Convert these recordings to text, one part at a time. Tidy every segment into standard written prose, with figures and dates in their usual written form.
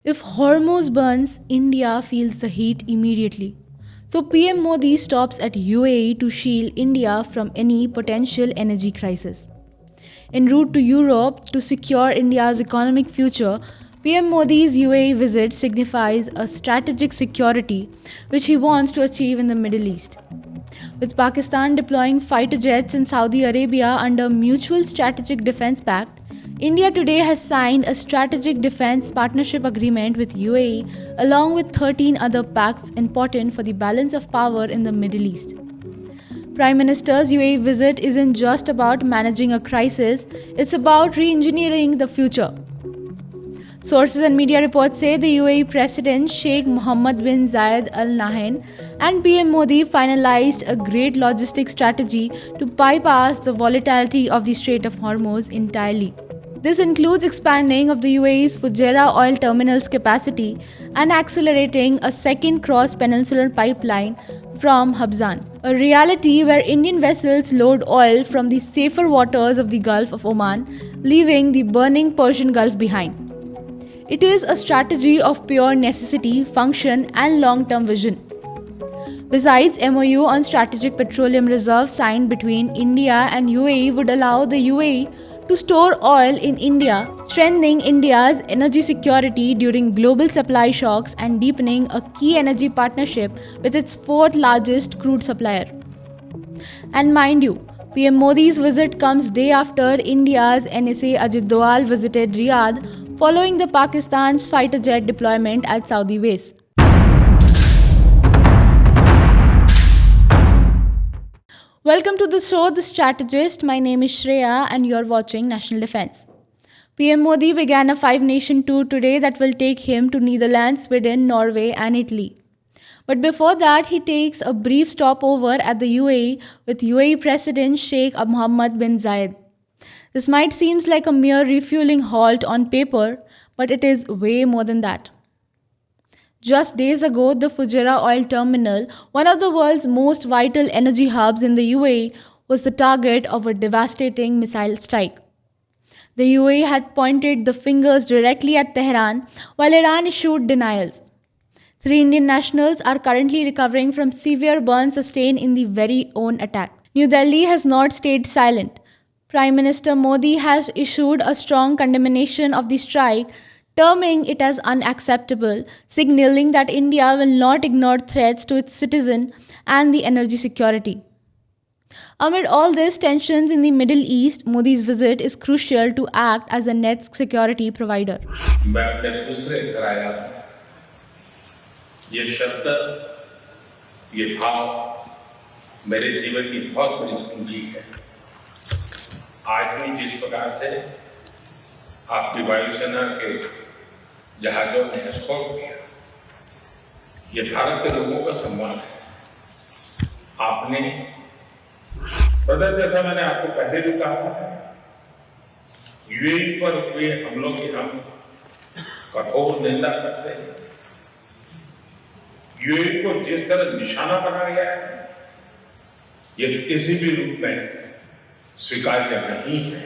If Hormuz burns, India feels the heat immediately. So PM Modi stops at UAE to shield India from any potential energy crisis. En route to Europe to secure India's economic future, PM Modi's UAE visit signifies a strategic security which he wants to achieve in the Middle East. With Pakistan deploying fighter jets in Saudi Arabia under Mutual Strategic Defense Pact, India today has signed a strategic defense partnership agreement with UAE along with 13 other pacts important for the balance of power in the Middle East. Prime Minister's UAE visit isn't just about managing a crisis, it's about re-engineering the future. Sources and media reports say the UAE President Sheikh Mohamed bin Zayed Al Nahyan and PM Modi finalized a great logistics strategy to bypass the volatility of the Strait of Hormuz entirely. This includes expanding of the UAE's Fujairah oil terminal's capacity and accelerating a second cross-peninsula pipeline from Habshan, a reality where Indian vessels load oil from the safer waters of the Gulf of Oman, leaving the burning Persian Gulf behind. It is a strategy of pure necessity, function, and long-term vision. Besides, MOU on strategic petroleum reserves signed between India and UAE would allow the UAE to store oil in India, strengthening India's energy security during global supply shocks and deepening a key energy partnership with its fourth largest crude supplier. And mind you, PM Modi's visit comes day after India's NSA Ajit Doval visited Riyadh following the Pakistan's fighter jet deployment at Saudi base. Welcome to the show, The Strategist. My name is Shreya and you're watching National Defense. PM Modi began a 5-nation tour today that will take him to Netherlands, Sweden, Norway and Italy. But before that, he takes a brief stopover at the UAE with UAE President Sheikh Mohammed bin Zayed. This might seem like a mere refueling halt on paper, but it is way more than that. Just days ago, the Fujairah oil terminal, one of the world's most vital energy hubs in the UAE, was the target of a devastating missile strike. The UAE had pointed the fingers directly at Tehran, while Iran issued denials. 3 Indian nationals are currently recovering from severe burns sustained in the very own attack. New Delhi has not stayed silent. Prime Minister Modi has issued a strong condemnation of the strike, terming it as unacceptable, signaling that India will not ignore threats to its citizens and the energy security. Amid all these tensions in the Middle East, Modi's visit is crucial to act as a net security provider. ये शब्द, ये भाव मेरे जीवन की बहुत बड़ी पूंजी है। आज भी जिस प्रकार से आपकी वायुसेना के जहाजों ने एस्कॉर्ट किया, ये भारत के लोगों का सम्मान है। आपने ब्रदर, जैसा मैंने आपको पहले भी कहा है, यूएई पर हुए हमलों की हम कठोर निंदा करते हैं। यूएई को जिस तरह निशाना बनाया गया है, ये किसी भी रूप में स्वीकार्य नहीं है।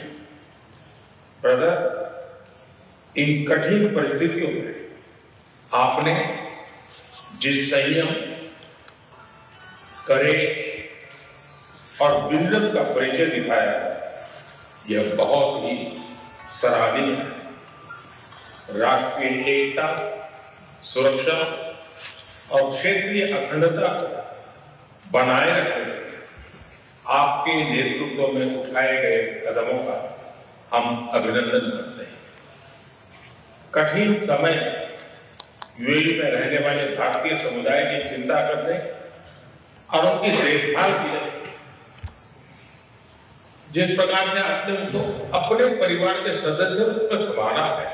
ब्रदर, इन कठिन परिस्थितियों में आपने जिस संयम, करेज और विजन का परिचय दिखाया है, यह बहुत ही सराहनीय है। राष्ट्रीय एकता, सुरक्षा और क्षेत्रीय अखंडता को बनाए रखने आपके नेतृत्व में उठाए गए कदमों का हम अभिनंदन करते हैं। कठिन समय यूएई में रहने वाले भारतीय समुदाय की चिंता करने और उनकी देखभाल की, जिस प्रकार से आपने उनको अपने परिवार के सदस्य पर संभाला है,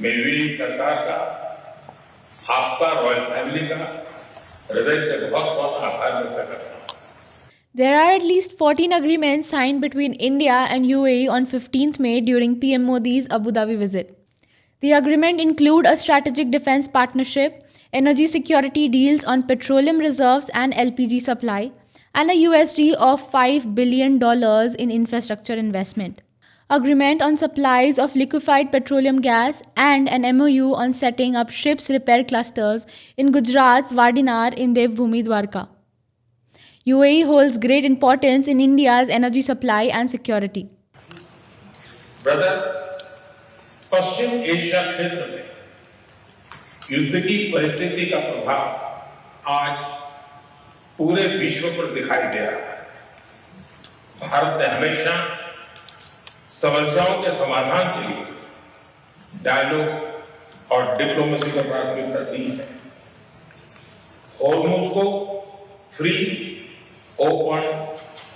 मैं यूएई सरकार का, आपका, रॉयल फैमिली का हृदय से बहुत बहुत आभार व्यक्त करता हूं। There are at least 14 agreements signed between India and UAE on 15th May during PM Modi's Abu Dhabi visit. The agreement include a strategic defense partnership, energy security deals on petroleum reserves and LPG supply, and a USD of $5 billion in infrastructure investment. agreement on supplies of liquefied petroleum gas, and an MOU on setting up ships repair clusters in Gujarat's Vadinar in Devbhoomi Dwarka. UAE holds great importance in India's energy supply and security. Brother, Paschim Asia क्षेत्र में युद्ध की परिस्थिति का प्रभाव आज पूरे विश्व पर दिखाई दे रहा है। भारत ने हमेशा समस्याओं के समाधान के लिए डायलॉग और डिप्लोमेसी को प्राथमिकता दी है। हॉर्मुज़ को फ्री, ओपन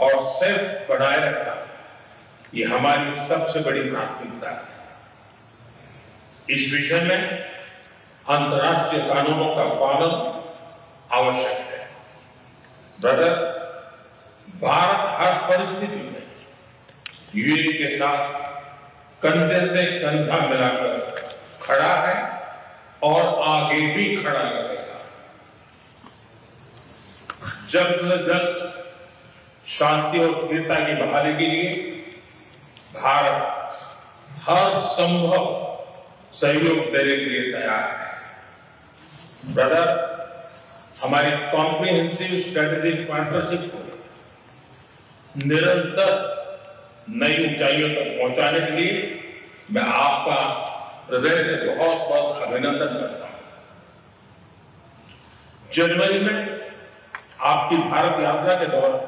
और सेफ बनाए रखना, ये हमारी सबसे बड़ी प्राथमिकता है। इस विषय में अंतर्राष्ट्रीय कानूनों का पालन आवश्यक है। ब्रदर, भारत हर परिस्थिति में यूएई के साथ कंधे से कंधा मिलाकर खड़ा है और आगे भी खड़ा रहेगा। जल्द से जल्द शांति और स्थिरता की बहाली के लिए भारत हर संभव सहयोग देने के लिए तैयार है। ब्रदर, हमारी कॉम्प्रिहेंसिव स्ट्रेटेजिक पार्टनरशिप को निरंतर नई ऊंचाइयों तक पहुंचाने के लिए मैं आपका हृदय से बहुत बहुत अभिनंदन करता हूं। जनवरी में आपकी भारत यात्रा के दौरान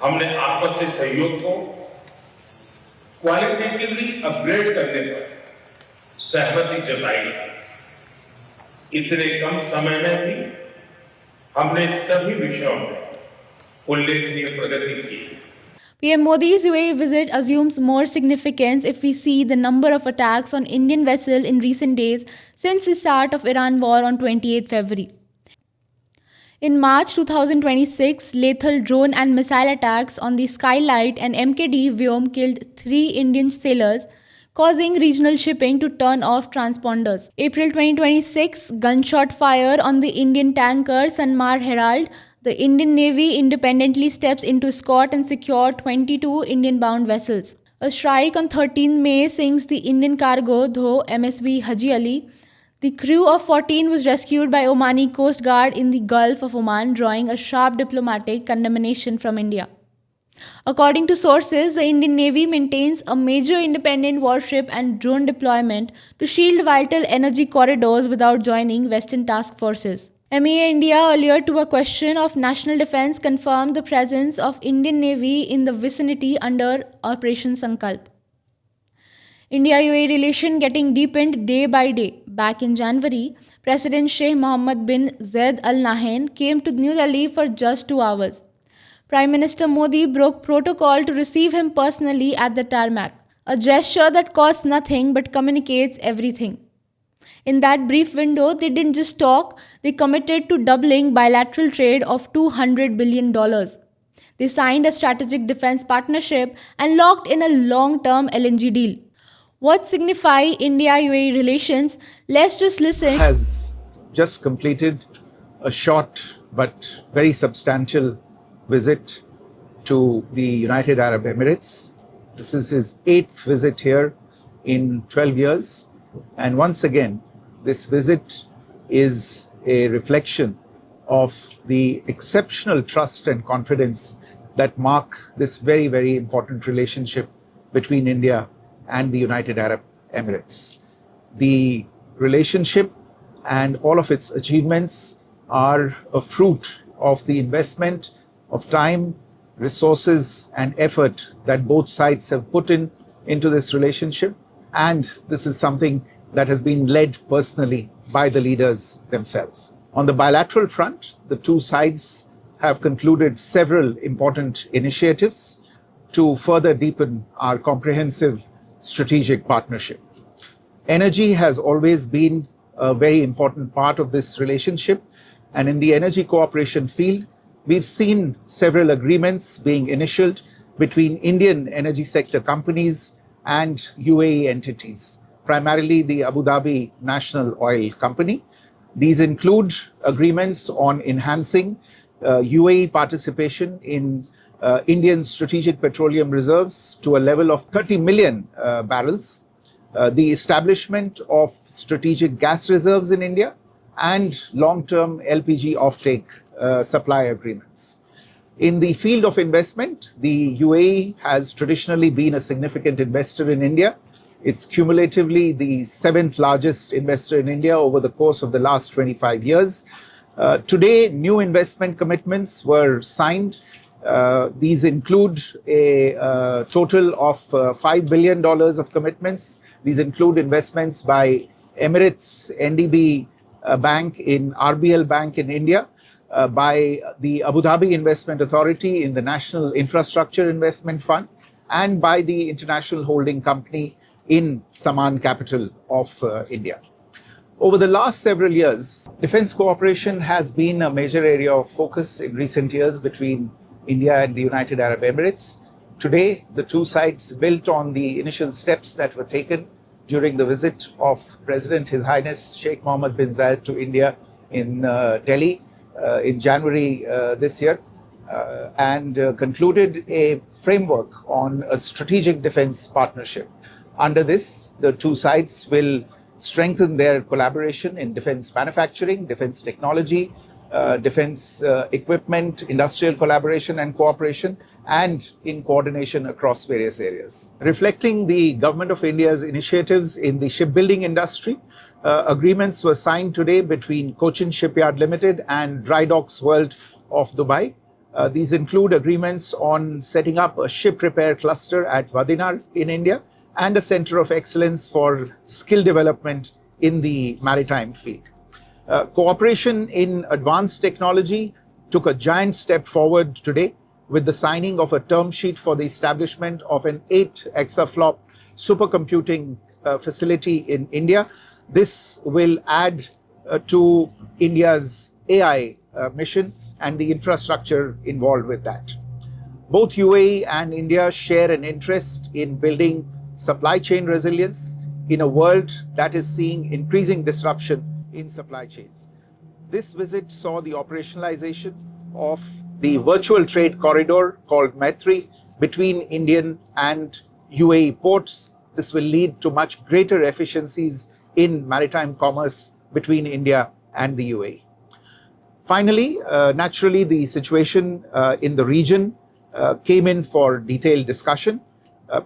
हमने आपसी सहयोग को क्वालिटेटिवली अपग्रेड करने पर सहमति जताई। इतने कम समय में भी हमने सभी विषयों में उल्लेखनीय प्रगति की। PM Modi's UAE visit assumes more significance if we see the number of attacks on Indian vessels in recent days since the start of Iran war on 28 February. In March 2026, lethal drone and missile attacks on the Skylight and MKD Vyom killed 3 Indian sailors, causing regional shipping to turn off transponders. April 2026, gunshot fire on the Indian tanker Sanmar Herald. The Indian Navy independently steps in to escort and secure 22 Indian-bound vessels. A strike on 13 May sinks the Indian cargo, though MSV Haji Ali. The crew of 14 was rescued by Omani Coast Guard in the Gulf of Oman, drawing a sharp diplomatic condemnation from India. According to sources, the Indian Navy maintains a major independent warship and drone deployment to shield vital energy corridors without joining Western task forces. MEA India, earlier to a question of national defense, confirmed the presence of Indian Navy in the vicinity under Operation Sankalp. India-UAE relation getting deepened day by day. Back in January, President Sheikh Mohamed bin Zayed Al Nahyan came to New Delhi for just 2 hours. Prime Minister Modi broke protocol to receive him personally at the tarmac, a gesture that costs nothing but communicates everything. In that brief window, they didn't just talk, they committed to doubling bilateral trade of $200 billion. They signed a strategic defense partnership and locked in a long-term LNG deal. What signify India-UAE relations? Let's just listen. Has just completed a short but very substantial visit to the United Arab Emirates. This is his 8th visit here in 12 years. And once again, this visit is a reflection of the exceptional trust and confidence that mark this very, very important relationship between India and the United Arab Emirates. The relationship and all of its achievements are a fruit of the investment of time, resources, and effort that both sides have put into this relationship. And this is something that has been led personally by the leaders themselves. On the bilateral front, the two sides have concluded several important initiatives to further deepen our comprehensive strategic partnership. Energy has always been a very important part of this relationship, and in the energy cooperation field, we've seen several agreements being initialed between Indian energy sector companies and UAE entities, primarily the Abu Dhabi National Oil Company. These include agreements on enhancing UAE participation in Indian strategic petroleum reserves to a level of 30 million barrels, the establishment of strategic gas reserves in India, and long-term LPG offtake supply agreements. In the field of investment, the UAE has traditionally been a significant investor in India. It's cumulatively the seventh largest investor in India over the course of the last 25 years. Today, new investment commitments were signed. These include a total of $5 billion of commitments. These include investments by Emirates NDB Bank in RBL Bank in India, by the Abu Dhabi Investment Authority in the National Infrastructure Investment Fund, and by the International Holding Company in Saman Capital of India. Over the last several years, defense cooperation has been a major area of focus in recent years between India and the United Arab Emirates. Today, the two sides built on the initial steps that were taken during the visit of President His Highness Sheikh Mohammed bin Zayed to India in Delhi in January this year, and concluded a framework on a strategic defense partnership. Under this, the two sides will strengthen their collaboration in defense manufacturing, defense technology, defense equipment, industrial collaboration and cooperation, and in coordination across various areas. Reflecting the Government of India's initiatives in the shipbuilding industry, agreements were signed today between Cochin Shipyard Limited and Dry Docks World of Dubai. These include agreements on setting up a ship repair cluster at Vadinar in India and a center of excellence for skill development in the maritime field. Cooperation in advanced technology took a giant step forward today with the signing of a term sheet for the establishment of an 8 exaflop supercomputing facility in India. This will add to India's AI mission and the infrastructure involved with that. Both UAE and India share an interest in building supply chain resilience in a world that is seeing increasing disruption in supply chains. This visit saw the operationalization of the virtual trade corridor called Maitri between Indian and UAE ports. This will lead to much greater efficiencies in maritime commerce between India and the UAE. Finally, naturally, the situation in the region came in for detailed discussion.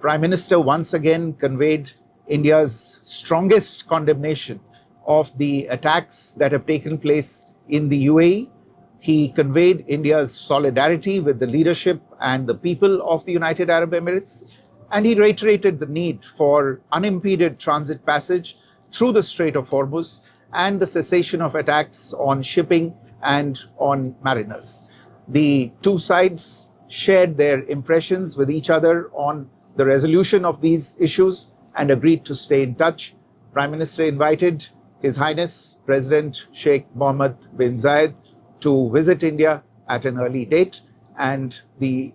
Prime Minister once again conveyed India's strongest condemnation of the attacks that have taken place in the UAE. He conveyed India's solidarity with the leadership and the people of the United Arab Emirates, and he reiterated the need for unimpeded transit passage through the Strait of Hormuz and the cessation of attacks on shipping and on mariners. The two sides shared their impressions with each other on the resolution of these issues and agreed to stay in touch. Prime Minister invited His Highness President Sheikh Mohammed bin Zayed to visit India at an early date, and the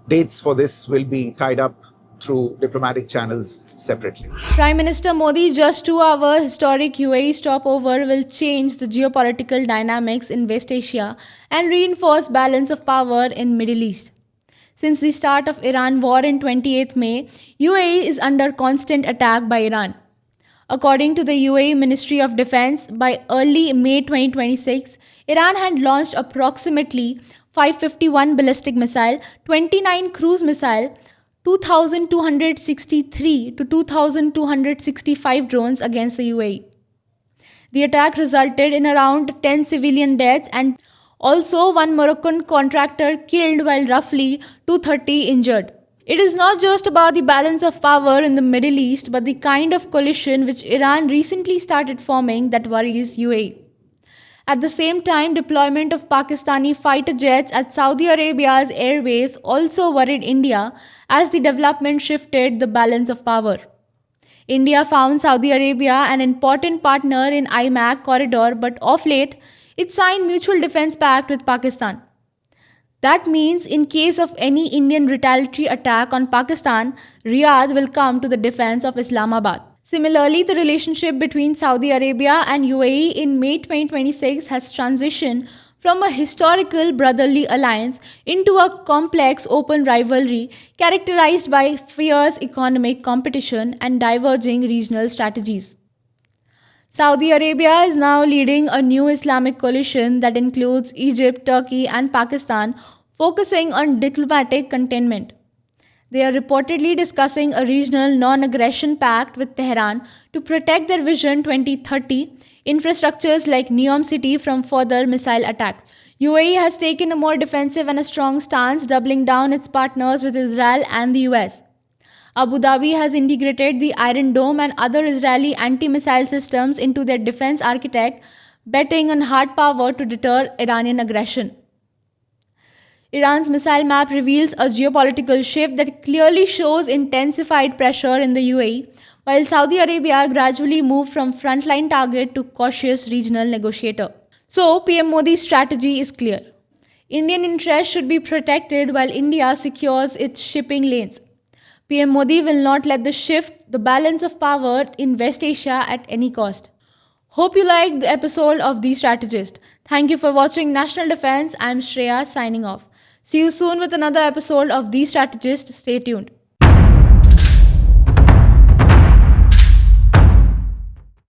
dates for this will be tied up through diplomatic channels separately. Prime Minister Modi just 2-hour historic UAE stopover will change the geopolitical dynamics in West Asia and reinforce balance of power in Middle East. Since the start of Iran war in 28th May, UAE is under constant attack by Iran. According to the UAE Ministry of Defense, by early May 2026, Iran had launched approximately 551 ballistic missile, 29 cruise missile, 2,263 to 2,265 drones against the UAE. The attack resulted in around 10 civilian deaths and also one Moroccan contractor killed while roughly 230 injured. It is not just about the balance of power in the Middle East, but the kind of coalition which Iran recently started forming that worries UAE. At the same time, deployment of Pakistani fighter jets at Saudi Arabia's airbase also worried India as the development shifted the balance of power. India found Saudi Arabia an important partner in IMAC corridor, but of late, it signed mutual defense pact with Pakistan. That means in case of any Indian retaliatory attack on Pakistan, Riyadh will come to the defense of Islamabad. Similarly, the relationship between Saudi Arabia and UAE in May 2026 has transitioned from a historical brotherly alliance into a complex open rivalry characterized by fierce economic competition and diverging regional strategies. Saudi Arabia is now leading a new Islamic coalition that includes Egypt, Turkey, and Pakistan, focusing on diplomatic containment. They are reportedly discussing a regional non aggression pact with Tehran to protect their Vision 2030 infrastructures like Neom City from further missile attacks. UAE has taken a more defensive and a strong stance, doubling down its partners with Israel and the US. Abu Dhabi has integrated the Iron Dome and other Israeli anti-missile systems into their defense architect, betting on hard power to deter Iranian aggression. Iran's missile map reveals a geopolitical shift that clearly shows intensified pressure in the UAE, while Saudi Arabia gradually moved from frontline target to cautious regional negotiator. So, PM Modi's strategy is clear. Indian interests should be protected while India secures its shipping lanes. PM Modi will not let this shift the balance of power in West Asia at any cost. Hope you liked the episode of The Strategist. Thank you for watching National Defense. I'm Shreya signing off. See you soon with another episode of The Strategist. Stay tuned.